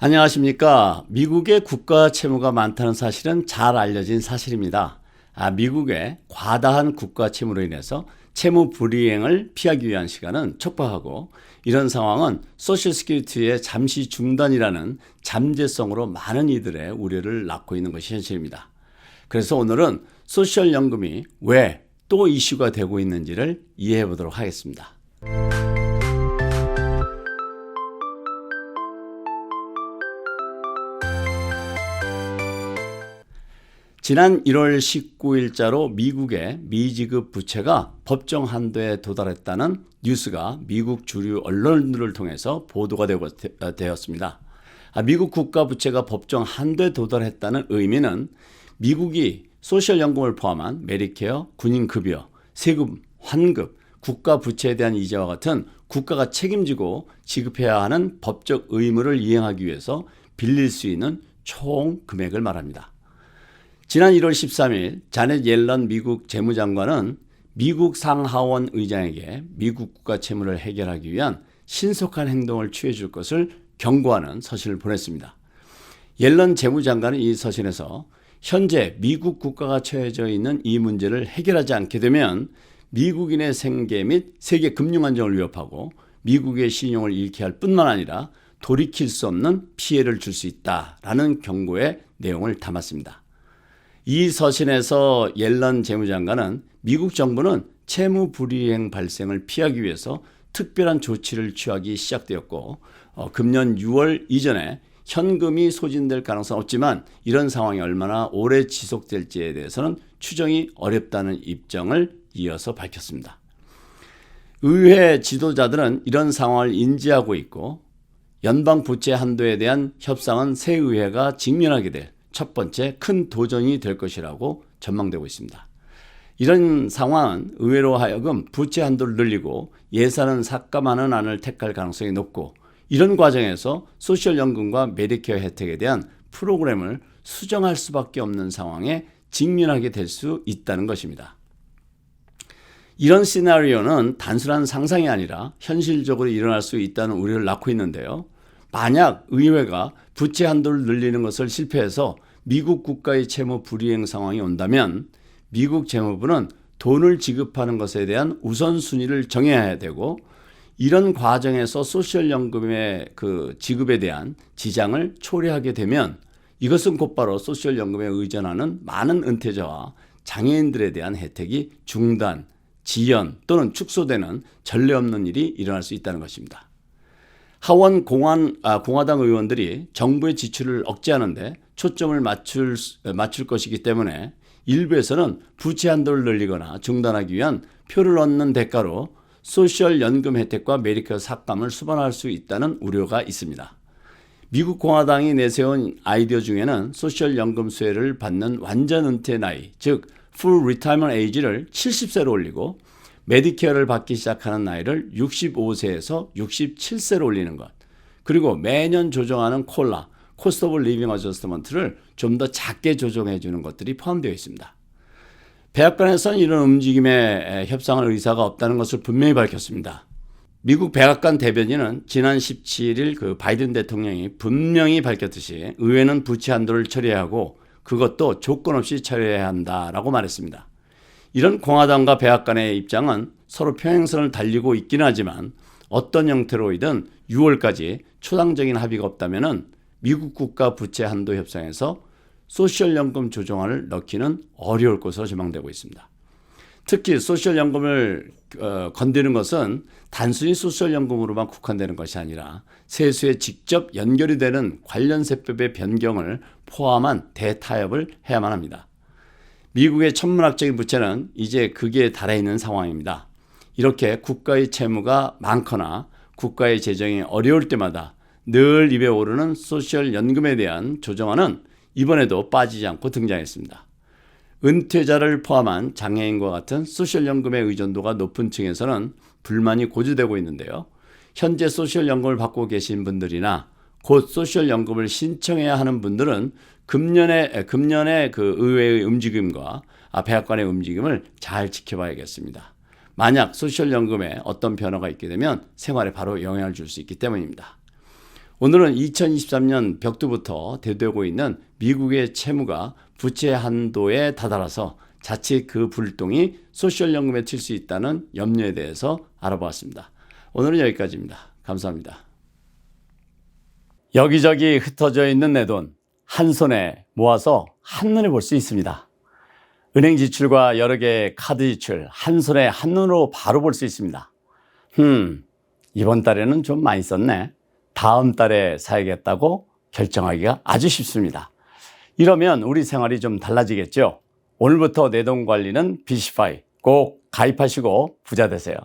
안녕하십니까. 미국의 국가 채무가 많다는 사실은 잘 알려진 사실입니다. 미국의 과다한 국가 채무로 인해서 채무 불이행을 피하기 위한 시간은 촉박하고, 이런 상황은 소셜 시큐리티의 잠시 중단이라는 잠재성으로 많은 이들의 우려를 낳고 있는 것이 현실입니다. 그래서 오늘은 소셜 연금이 왜 또 이슈가 되고 있는지를 이해해 보도록 하겠습니다. 지난 1월 19일자로 미국의 미지급 부채가 법정 한도에 도달했다는 뉴스가 미국 주류 언론들을 통해서 보도가 되었습니다. 미국 국가 부채가 법정 한도에 도달했다는 의미는 미국이 소셜연금을 포함한 메디케어, 군인급여, 세금, 환급, 국가 부채에 대한 이자와 같은 국가가 책임지고 지급해야 하는 법적 의무를 이행하기 위해서 빌릴 수 있는 총 금액을 말합니다. 지난 1월 13일 자넷 옐런 미국 재무장관은 미국 상하원 의장에게 미국 국가 채무를 해결하기 위한 신속한 행동을 취해 줄 것을 경고하는 서신을 보냈습니다. 옐런 재무장관은 이 서신에서 현재 미국 국가가 처해져 있는 이 문제를 해결하지 않게 되면 미국인의 생계 및 세계 금융 안정을 위협하고 미국의 신용을 잃게 할 뿐만 아니라 돌이킬 수 없는 피해를 줄 수 있다라는 경고의 내용을 담았습니다. 이 서신에서 옐런 재무장관은 미국 정부는 채무 불이행 발생을 피하기 위해서 특별한 조치를 취하기 시작되었고, 금년 6월 이전에 현금이 소진될 가능성은 없지만 이런 상황이 얼마나 오래 지속될지에 대해서는 추정이 어렵다는 입장을 이어서 밝혔습니다. 의회 지도자들은 이런 상황을 인지하고 있고, 연방 부채 한도에 대한 협상은 새 의회가 직면하게 될 첫 번째 큰 도전이 될 것이라고 전망되고 있습니다. 이런 상황은 의회로 하여금 부채 한도를 늘리고 예산은 삭감하는 안을 택할 가능성이 높고, 이런 과정에서 소셜연금과 메디케어 혜택에 대한 프로그램을 수정할 수밖에 없는 상황에 직면하게 될 수 있다는 것입니다. 이런 시나리오는 단순한 상상이 아니라 현실적으로 일어날 수 있다는 우려를 낳고 있는데요. 만약 의회가 부채 한도를 늘리는 것을 실패해서 미국 국가의 채무 불이행 상황이 온다면 미국 재무부는 돈을 지급하는 것에 대한 우선순위를 정해야 되고, 이런 과정에서 소셜연금의 지급에 대한 지장을 초래하게 되면 이것은 곧바로 소셜연금에 의존하는 많은 은퇴자와 장애인들에 대한 혜택이 중단, 지연 또는 축소되는 전례 없는 일이 일어날 수 있다는 것입니다. 하원 공화당 의원들이 정부의 지출을 억제하는데 초점을 맞출 것이기 때문에 일부에서는 부채 한도를 늘리거나 중단하기 위한 표를 얻는 대가로 소셜 연금 혜택과 메디케어 삭감을 수반할 수 있다는 우려가 있습니다. 미국 공화당이 내세운 아이디어 중에는 소셜 연금 수혜를 받는 완전 은퇴 나이, 즉 full retirement age를 70세로 올리고 메디케어를 받기 시작하는 나이를 65세에서 67세로 올리는 것, 그리고 매년 조정하는 코스트 오브 리빙 어저스트먼트를 좀 더 작게 조정해 주는 것들이 포함되어 있습니다. 백악관에서는 이런 움직임에 협상할 의사가 없다는 것을 분명히 밝혔습니다. 미국 백악관 대변인은 지난 17일 바이든 대통령이 분명히 밝혔듯이 의회는 부채 한도를 처리하고 그것도 조건 없이 처리해야 한다라고 말했습니다. 이런 공화당과 백악관의 입장은 서로 평행선을 달리고 있긴 하지만 어떤 형태로이든 6월까지 초당적인 합의가 없다면 미국 국가 부채 한도 협상에서 소셜연금 조정안을 넣기는 어려울 것으로 전망되고 있습니다. 특히 소셜연금을 건드는 것은 단순히 소셜연금으로만 국한되는 것이 아니라 세수에 직접 연결이 되는 관련 세법의 변경을 포함한 대타협을 해야만 합니다. 미국의 천문학적인 부채는 이제 극에 달해 있는 상황입니다. 이렇게 국가의 채무가 많거나 국가의 재정이 어려울 때마다 늘 입에 오르는 소셜 연금에 대한 조정안은 이번에도 빠지지 않고 등장했습니다. 은퇴자를 포함한 장애인과 같은 소셜 연금의 의존도가 높은 층에서는 불만이 고조되고 있는데요. 현재 소셜 연금을 받고 계신 분들이나 곧 소셜 연금을 신청해야 하는 분들은 금년의 의회의 움직임과 백악관의 움직임을 잘 지켜봐야겠습니다. 만약 소셜연금에 어떤 변화가 있게 되면 생활에 바로 영향을 줄 수 있기 때문입니다. 오늘은 2023년 벽두부터 대두되고 있는 미국의 채무가 부채 한도에 다다라서 자칫 그 불똥이 소셜연금에 튈 수 있다는 염려에 대해서 알아보았습니다. 오늘은 여기까지입니다. 감사합니다. 여기저기 흩어져 있는 내 돈 한 손에 모아서 한눈에 볼 수 있습니다. 은행 지출과 여러 개의 카드 지출 한손에 한눈으로 바로 볼 수 있습니다. 이번 달에는 좀 많이 썼네. 다음 달에 사야겠다고 결정하기가 아주 쉽습니다. 이러면 우리 생활이 좀 달라지겠죠? 오늘부터 내 돈 관리는 비시파이 꼭 가입하시고 부자 되세요.